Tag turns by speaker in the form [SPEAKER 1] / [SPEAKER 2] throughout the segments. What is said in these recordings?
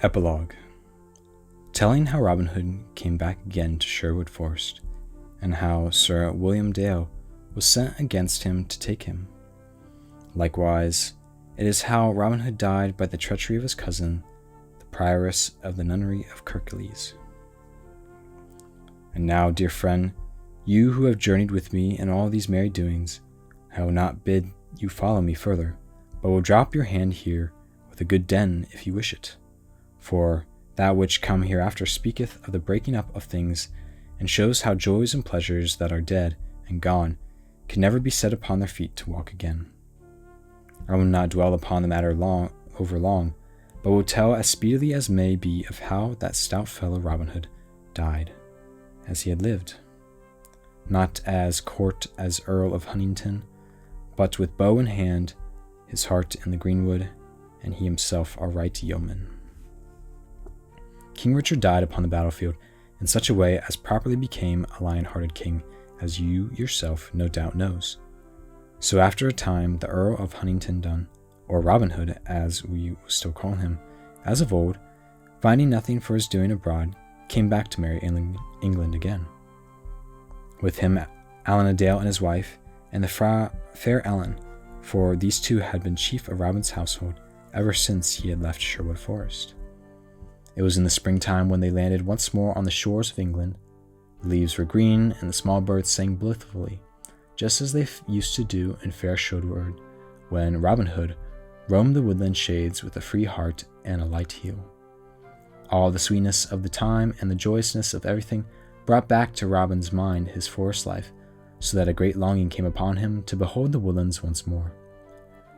[SPEAKER 1] Epilogue. Telling how Robin Hood came back again to Sherwood Forest, and how Sir William Dale was sent against him to take him. Likewise, it is how Robin Hood died by the treachery of his cousin, the prioress of the nunnery of Kirklees. And now, dear friend, you who have journeyed with me in all these merry doings, I will not bid you follow me further, but will drop your hand here with a good den if you wish it. For that which come hereafter speaketh of the breaking up of things, and shows how joys and pleasures that are dead and gone can never be set upon their feet to walk again. I will not dwell upon the matter over long, but will tell as speedily as may be of how that stout fellow Robin Hood died, as he had lived, not as court as Earl of Huntingdon, but with bow in hand, his heart in the greenwood, and he himself a right yeoman. King Richard died upon the battlefield in such a way as properly became a lion-hearted king, as you yourself no doubt knows. So after a time the Earl of Huntingdon, or Robin Hood as we still call him, as of old, finding nothing for his doing abroad, came back to merry England again. With him Allan a Dale and his wife, and the fair Ellen, for these two had been chief of Robin's household ever since he had left Sherwood Forest. It was in the springtime when they landed once more on the shores of England. The leaves were green, and the small birds sang blithely, just as they used to do in fair Sherwood, when Robin Hood roamed the woodland shades with a free heart and a light heel. All the sweetness of the time and the joyousness of everything brought back to Robin's mind his forest life, so that a great longing came upon him to behold the woodlands once more.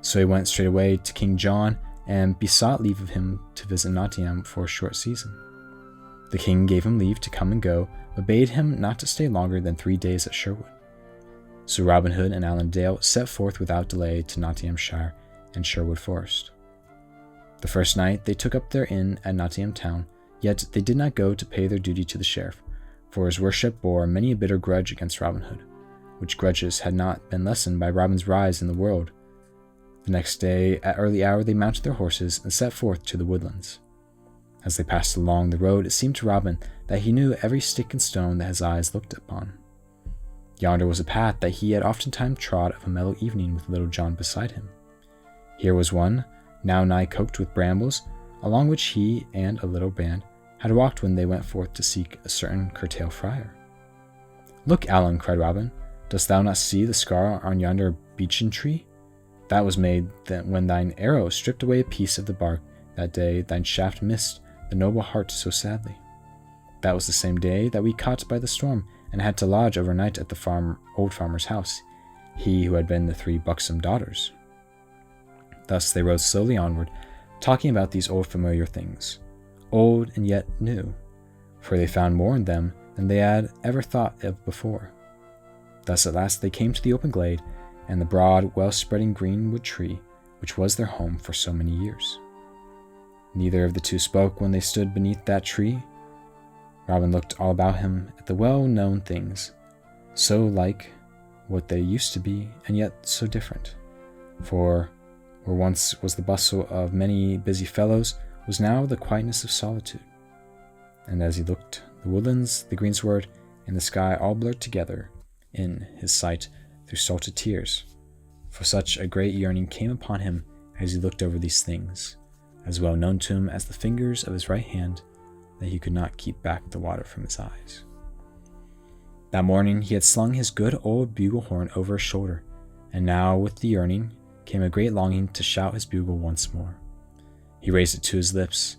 [SPEAKER 1] So he went straightway to King John, and besought leave of him to visit Nottingham for a short season. The king gave him leave to come and go, but bade him not to stay longer than 3 days at Sherwood. So Robin Hood and Allan Dale set forth without delay to Nottinghamshire and Sherwood Forest. The first night they took up their inn at Nottingham town, yet they did not go to pay their duty to the sheriff, for his worship bore many a bitter grudge against Robin Hood, which grudges had not been lessened by Robin's rise in the world. The next day, at early hour, they mounted their horses and set forth to the woodlands. As they passed along the road, it seemed to Robin that he knew every stick and stone that his eyes looked upon. Yonder was a path that he had oftentimes trod of a mellow evening with Little John beside him. Here was one, now nigh coped with brambles, along which he and a little band had walked when they went forth to seek a certain curtail friar. "Look, Allan," cried Robin, "dost thou not see the scar on yonder beechen tree? That was made when thine arrow stripped away a piece of the bark. That day thine shaft missed the noble heart so sadly. That was the same day that we caught by the storm, and had to lodge overnight at the old farmer's house, he who had been the 3 buxom daughters." Thus they rode slowly onward, talking about these old familiar things, old and yet new, for they found more in them than they had ever thought of before. Thus at last they came to the open glade, and the broad, well-spreading greenwood tree, which was their home for so many years. Neither of the two spoke when they stood beneath that tree. Robin looked all about him at the well-known things, so like what they used to be, and yet so different. For where once was the bustle of many busy fellows, was now the quietness of solitude. And as he looked, the woodlands, the greensward, and the sky all blurred together in his sight through salted tears, for such a great yearning came upon him as he looked over these things, as well known to him as the fingers of his right hand, that he could not keep back the water from his eyes. That morning he had slung his good old bugle horn over his shoulder, and now with the yearning came a great longing to shout his bugle once more. He raised it to his lips.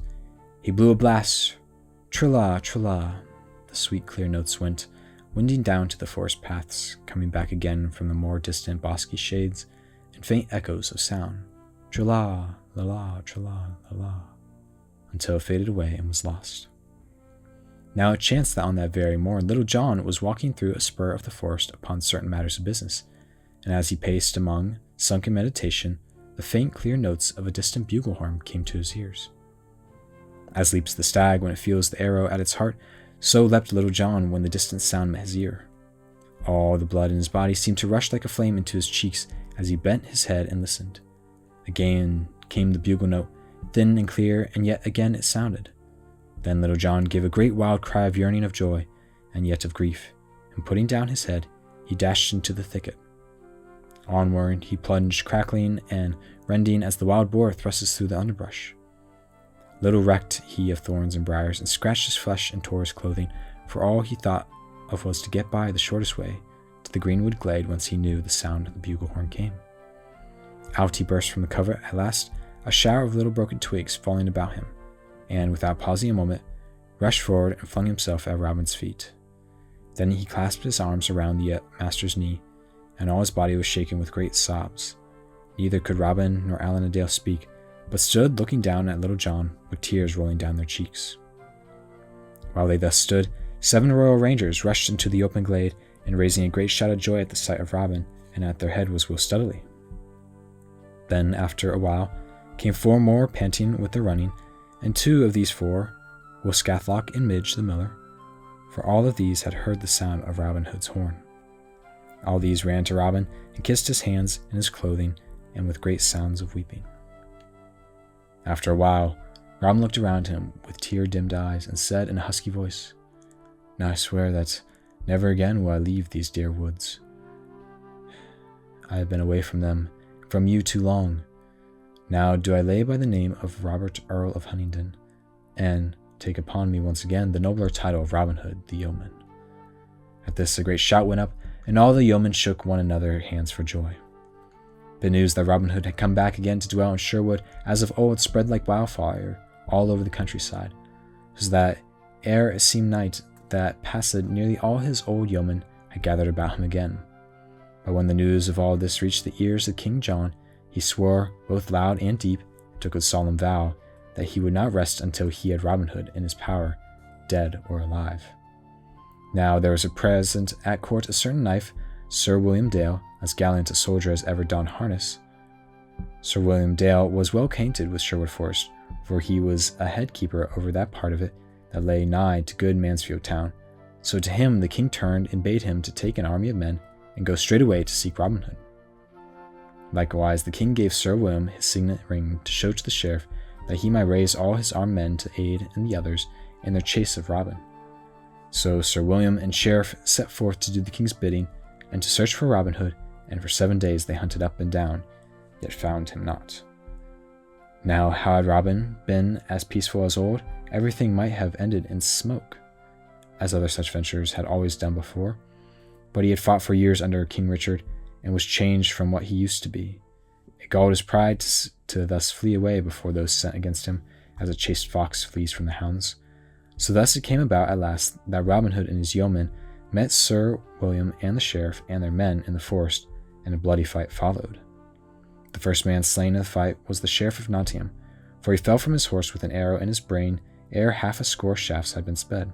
[SPEAKER 1] He blew a blast. Trilla, trilla. The sweet clear notes went winding down to the forest paths, coming back again from the more distant bosky shades in faint echoes of sound. Trilla, la la, trilla, la la, until it faded away and was lost. Now it chanced that on that very morn Little John was walking through a spur of the forest upon certain matters of business, and as he paced among, sunk in meditation, the faint clear notes of a distant bugle horn came to his ears. As leaps the stag when it feels the arrow at its heart, so leapt Little John when the distant sound met his ear. All the blood in his body seemed to rush like a flame into his cheeks as he bent his head and listened. Again came the bugle note, thin and clear, and yet again it sounded. Then Little John gave a great wild cry of yearning, of joy, and yet of grief, and putting down his head, he dashed into the thicket. Onward he plunged, crackling and rending as the wild boar thrusts through the underbrush. Little recked he of thorns and briars, and scratched his flesh and tore his clothing, for all he thought of was to get by the shortest way to the greenwood glade whence he knew the sound of the bugle horn came. Out he burst from the covert at last, a shower of little broken twigs falling about him, and, without pausing a moment, rushed forward and flung himself at Robin's feet. Then he clasped his arms around the master's knee, and all his body was shaken with great sobs. Neither could Robin nor Allen a Dale speak, but stood looking down at Little John with tears rolling down their cheeks. While they thus stood, 7 royal rangers rushed into the open glade, and raising a great shout of joy at the sight of Robin, and at their head was Will Studley. Then, after a while, came 4 more panting with their running, and 2 of these 4, Will Scathlock and Midge the miller, for all of these had heard the sound of Robin Hood's horn. All these ran to Robin and kissed his hands and his clothing, and with great sounds of weeping. After a while, Robin looked around him with tear-dimmed eyes and said in a husky voice, "Now I swear that never again will I leave these dear woods. I have been away from them, from you too long. Now do I lay by the name of Robert Earl of Huntingdon, and take upon me once again the nobler title of Robin Hood the yeoman." At this a great shout went up, and all the yeomen shook one another hands for joy. The news that Robin Hood had come back again to dwell in Sherwood as of old spread like wildfire all over the countryside, so that ere it seemed night that passed nearly all his old yeomen had gathered about him again. But when the news of all this reached the ears of King John, he swore both loud and deep, and took a solemn vow, that he would not rest until he had Robin Hood in his power, dead or alive. Now there was present at court a certain knight, Sir William Dale, as gallant a soldier as ever donned harness. Sir William Dale was well acquainted with Sherwood Forest, for he was a head keeper over that part of it that lay nigh to good Mansfield town. So to him the king turned and bade him to take an army of men and go straightway to seek Robin Hood. Likewise the king gave Sir William his signet ring to show to the sheriff that he might raise all his armed men to aid in the others in their chase of Robin. So Sir William and sheriff set forth to do the king's bidding and to search for Robin Hood, and for 7 days they hunted up and down, yet found him not. Now how had Robin been as peaceful as old, everything might have ended in smoke, as other such ventures had always done before, but he had fought for years under King Richard, and was changed from what he used to be. It galled his pride to thus flee away before those sent against him, as a chased fox flees from the hounds. So thus it came about at last that Robin Hood and his yeomen met Sir William and the sheriff and their men in the forest, and a bloody fight followed. The first man slain in the fight was the sheriff of Nottingham, for he fell from his horse with an arrow in his brain ere 50 shafts had been sped.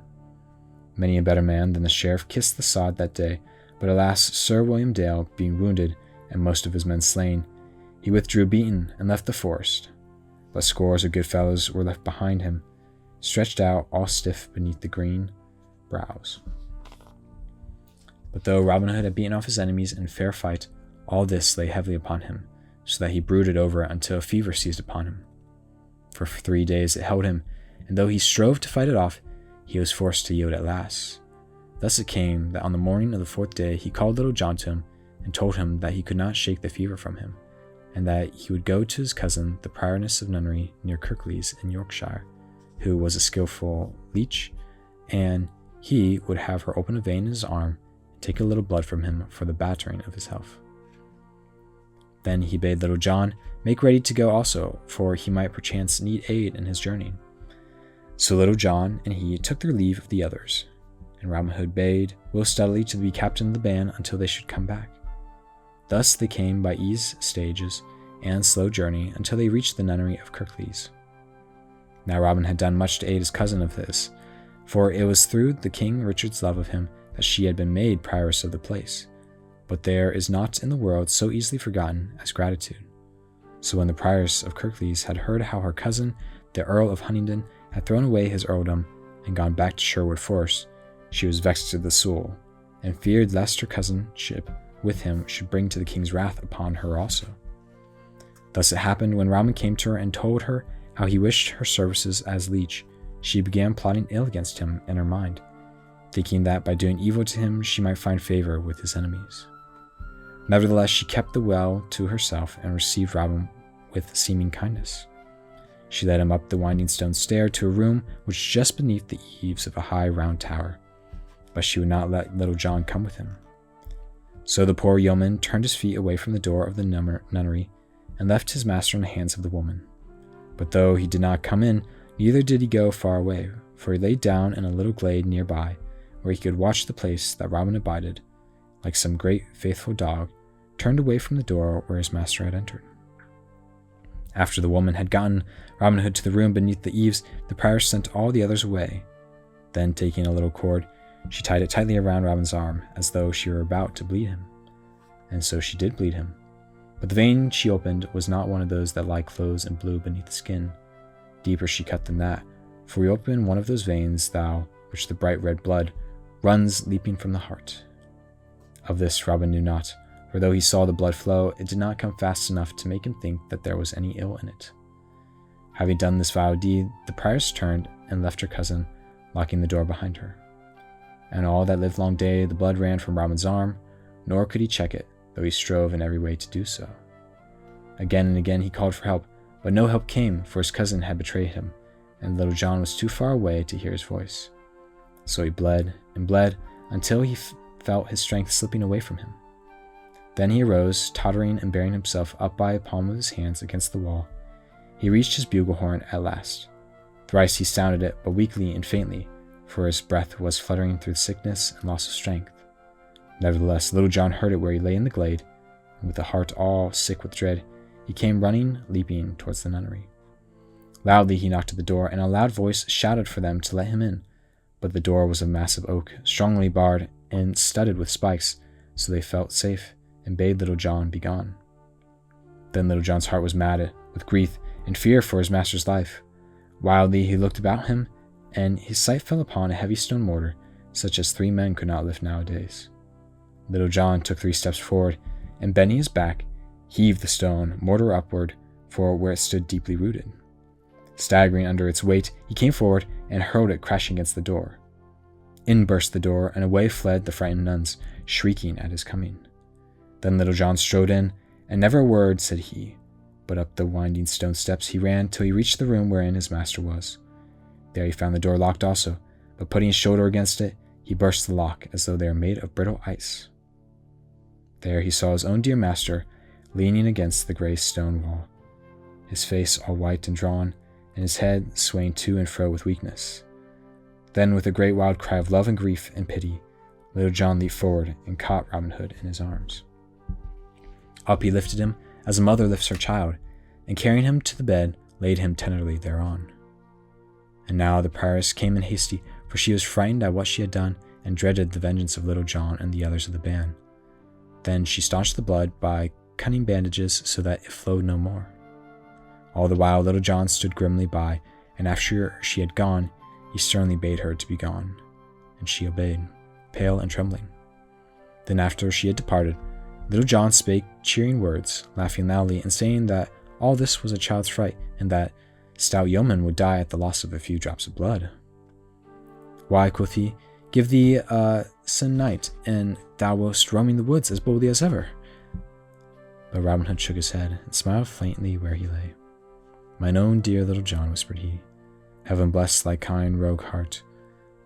[SPEAKER 1] Many a better man than the sheriff kissed the sod that day, but alas, Sir William Dale, being wounded and most of his men slain, he withdrew beaten and left the forest. But scores of good fellows were left behind him, stretched out all stiff beneath the green brows. But though Robin Hood had beaten off his enemies in fair fight, all this lay heavily upon him, so that he brooded over it until a fever seized upon him. For 3 days it held him, and though he strove to fight it off, he was forced to yield at last. Thus it came that on the morning of the 4th day he called Little John to him, and told him that he could not shake the fever from him, and that he would go to his cousin, the prioress of Nunnery near Kirklees in Yorkshire, who was a skilful leech, and he would have her open a vein in his arm, and take a little blood from him for the battering of his health. Then he bade Little John make ready to go also, for he might perchance need aid in his journey. So Little John and he took their leave of the others, and Robin Hood bade Will Studley to be captain of the band until they should come back. Thus they came by ease stages and slow journey until they reached the nunnery of Kirklees. Now Robin had done much to aid his cousin of this, for it was through the King Richard's love of him that she had been made prioress of the place. But there is naught in the world so easily forgotten as gratitude. So when the prioress of Kirklees had heard how her cousin, the Earl of Huntingdon, had thrown away his earldom and gone back to Sherwood Forest, she was vexed to the soul, and feared lest her cousinship with him should bring to the king's wrath upon her also. Thus it happened when Robin came to her and told her how he wished her services as leech, she began plotting ill against him in her mind, thinking that by doing evil to him she might find favor with his enemies. Nevertheless, she kept the well to herself and received Robin with seeming kindness. She led him up the winding stone stair to a room which was just beneath the eaves of a high round tower, but she would not let Little John come with him. So the poor yeoman turned his feet away from the door of the nunnery and left his master in the hands of the woman. But though he did not come in, neither did he go far away, for he lay down in a little glade near by, where he could watch the place that Robin abided, like some great faithful dog, turned away from the door where his master had entered. After the woman had gotten Robin Hood to the room beneath the eaves, the prioress sent all the others away. Then, taking a little cord, she tied it tightly around Robin's arm, as though she were about to bleed him. And so she did bleed him. But the vein she opened was not one of those that lie close and blue beneath the skin. Deeper she cut than that, for we open one of those veins, which the bright red blood runs leaping from the heart. Of this Robin knew not, for though he saw the blood flow, it did not come fast enough to make him think that there was any ill in it. Having done this vile deed, the prioress turned and left her cousin, locking the door behind her. And all that livelong day the blood ran from Robin's arm, nor could he check it, though he strove in every way to do so. Again and again he called for help, but no help came, for his cousin had betrayed him, and Little John was too far away to hear his voice. So he bled and bled until he felt his strength slipping away from him. Then he arose, tottering and bearing himself up by a palm of his hands against the wall. He reached his bugle horn at last. Thrice he sounded it, but weakly and faintly, for his breath was fluttering through sickness and loss of strength. Nevertheless, Little John heard it where he lay in the glade, and with a heart all sick with dread, he came running, leaping towards the nunnery. Loudly he knocked at the door, and a loud voice shouted for them to let him in, but the door was of massive oak, strongly barred and studded with spikes, so they felt safe, and bade Little John be gone. Then Little John's heart was mad with grief and fear for his master's life. Wildly he looked about him, and his sight fell upon a heavy stone mortar, such as 3 men could not lift nowadays. Little John took 3 steps forward, and bending his back, heaved the stone mortar upward for where it stood deeply rooted. Staggering under its weight, he came forward and hurled it crashing against the door. In burst the door, and away fled the frightened nuns, shrieking at his coming. Then Little John strode in, and never a word said he, but up the winding stone steps he ran till he reached the room wherein his master was. There he found the door locked also, but putting his shoulder against it, he burst the lock as though they were made of brittle ice. There he saw his own dear master, leaning against the grey stone wall, his face all white and drawn, and his head swaying to and fro with weakness. Then, with a great wild cry of love and grief and pity, Little John leaped forward and caught Robin Hood in his arms. Up he lifted him, as a mother lifts her child, and carrying him to the bed, laid him tenderly thereon. And now the prioress came in hasty, for she was frightened at what she had done, and dreaded the vengeance of Little John and the others of the band. Then she staunched the blood by cunning bandages so that it flowed no more. All the while Little John stood grimly by, and after she had gone, he sternly bade her to be gone, and she obeyed, pale and trembling. Then after she had departed, Little John spake cheering words, laughing loudly, and saying that all this was a child's fright, and that stout yeoman would die at the loss of a few drops of blood. Why, quoth he, give thee a sin night, and thou wast roaming the woods as boldly as ever. But Robin Hood shook his head, and smiled faintly where he lay. Mine own dear Little John, whispered he, heaven bless thy kind rogue heart,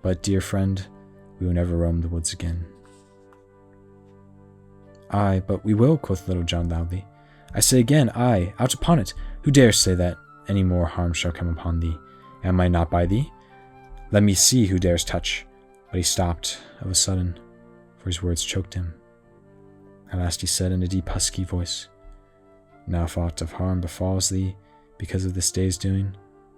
[SPEAKER 1] but, dear friend, we will never roam the woods again. Aye, but we will, quoth Little John loudly. I say again, aye, out upon it. Who dares say that any more harm shall come upon thee? Am I not by thee? Let me see who dares touch. But he stopped of a sudden, for his words choked him. At last he said in a deep husky voice, Now if aught of harm befalls thee because of this day's doing,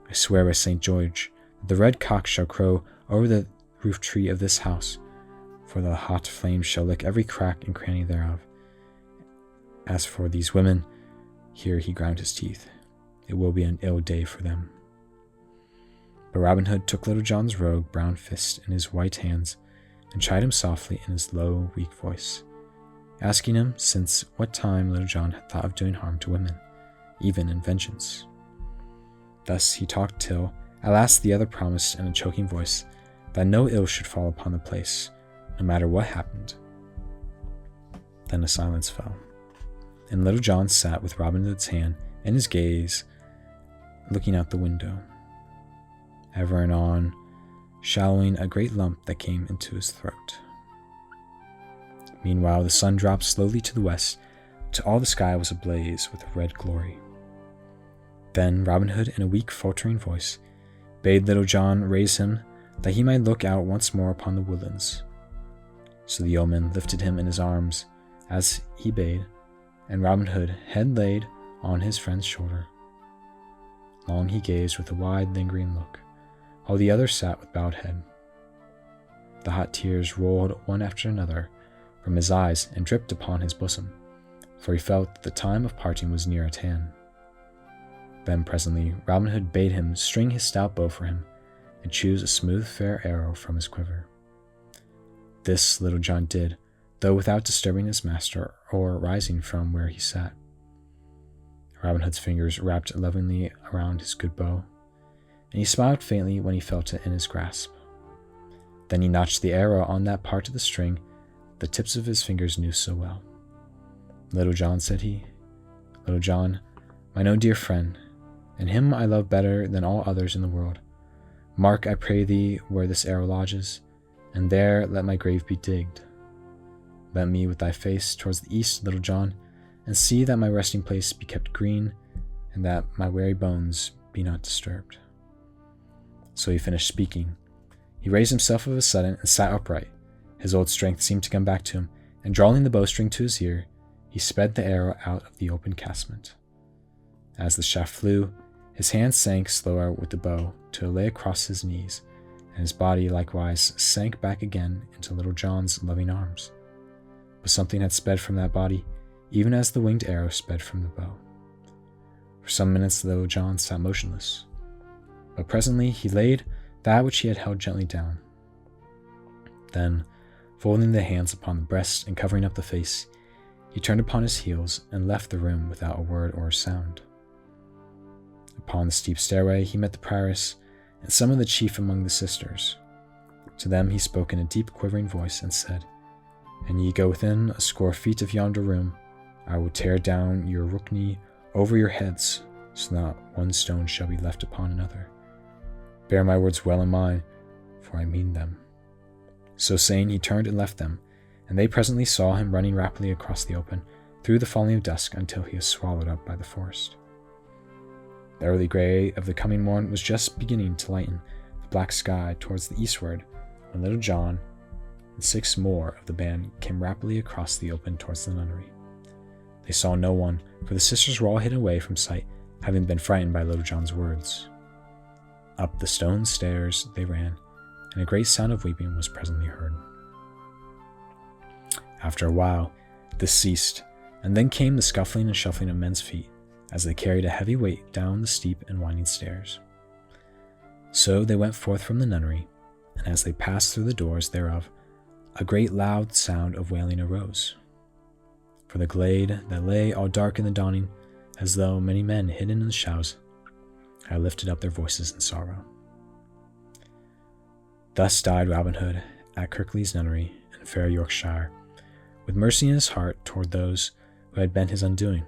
[SPEAKER 1] I swear by St. George that the red cock shall crow over the roof tree of this house, for the hot flames shall lick every crack and cranny thereof. As for these women, here he ground his teeth, it will be an ill day for them. But Robin Hood took Little John's rogue brown fist in his white hands, and chid him softly in his low, weak voice, asking him since what time Little John had thought of doing harm to women, even in vengeance. Thus he talked till, at last, the other promised in a choking voice that no ill should fall upon the place, no matter what happened. Then a silence fell, and Little John sat with Robin Hood's hand in his gaze, looking out the window, ever and anon swallowing a great lump that came into his throat. Meanwhile the sun dropped slowly to the west, till all the sky was ablaze with red glory. Then Robin Hood, in a weak, faltering voice, bade Little John raise him, that he might look out once more upon the woodlands. So the yeoman lifted him in his arms, as he bade, and Robin Hood, head laid on his friend's shoulder. Long he gazed with a wide, lingering look, while the other sat with bowed head. The hot tears rolled one after another from his eyes and dripped upon his bosom, for he felt that the time of parting was near at hand. Then presently Robin Hood bade him string his stout bow for him, and choose a smooth fair arrow from his quiver. This Little John did, though without disturbing his master or rising from where he sat. Robin Hood's fingers wrapped lovingly around his good bow, and he smiled faintly when he felt it in his grasp. Then he notched the arrow on that part of the string the tips of his fingers knew so well. "Little John," said he, "Little John, mine own dear friend, and him I love better than all others in the world, mark, I pray thee, where this arrow lodges, and there let my grave be digged. Let me with thy face towards the east, Little John, and see that my resting place be kept green, and that my weary bones be not disturbed." So he finished speaking. He raised himself of a sudden and sat upright. His old strength seemed to come back to him, and drawing the bowstring to his ear, he sped the arrow out of the open casement. As the shaft flew, his hand sank slower with the bow till it lay across his knees, and his body likewise sank back again into Little John's loving arms. But something had sped from that body, even as the winged arrow sped from the bow. For some minutes Little John sat motionless, but presently he laid that which he had held gently down. Then, folding the hands upon the breast and covering up the face, he turned upon his heels and left the room without a word or a sound. Upon the steep stairway he met the prioress and some of the chief among the sisters. To them he spoke in a deep, quivering voice and said, "An ye go within a score of feet of yonder room, I will tear down your rookney over your heads, so that one stone shall be left upon another. Bear my words well in mind, for I mean them." So saying, he turned and left them, and they presently saw him running rapidly across the open, through the falling of dusk, until he was swallowed up by the forest. The early gray of the coming morn was just beginning to lighten the black sky towards the eastward, when Little John and 6 more of the band came rapidly across the open towards the nunnery. They saw no one, for the sisters were all hidden away from sight, having been frightened by Little John's words. Up the stone stairs they ran, and a great sound of weeping was presently heard. After a while, this ceased, and then came the scuffling and shuffling of men's feet, as they carried a heavy weight down the steep and winding stairs. So they went forth from the nunnery, and as they passed through the doors thereof, a great loud sound of wailing arose. For the glade that lay all dark in the dawning, as though many men hidden in the shadows had lifted up their voices in sorrow. Thus died Robin Hood at Kirklees Nunnery in fair Yorkshire, with mercy in his heart toward those who had been his undoing,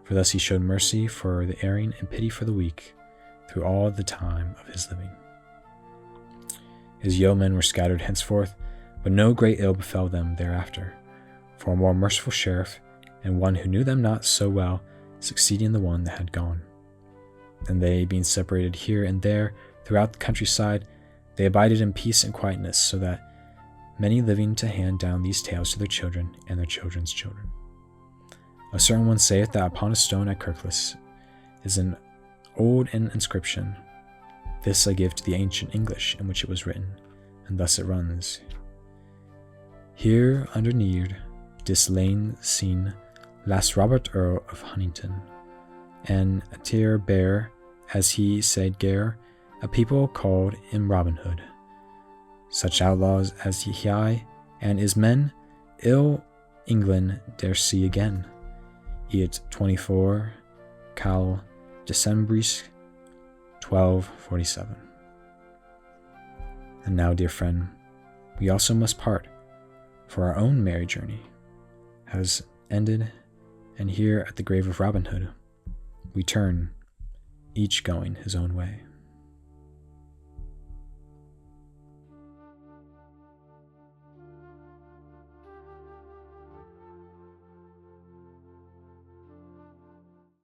[SPEAKER 1] for thus he showed mercy for the erring and pity for the weak through all the time of his living. His yeomen were scattered henceforth, but no great ill befell them thereafter, for a more merciful sheriff, and one who knew them not so well, succeeding the one that had gone. And they, being separated here and there throughout the countryside, they abided in peace and quietness, so that many living to hand down these tales to their children and their children's children. A certain one saith that upon a stone at Kirklees is an old inscription. This I give to the ancient English in which it was written, and thus it runs: "Here underneath dis lane seen last Robert Earl of Huntington, and tier bear, as he said gare, a people called him Robin Hood. Such outlaws as he and his men ill England dare see again. Et 24 Cal Decembris 12:47. And now, dear friend, we also must part, for our own merry journey has ended, and here at the grave of Robin Hood we turn, each going his own way.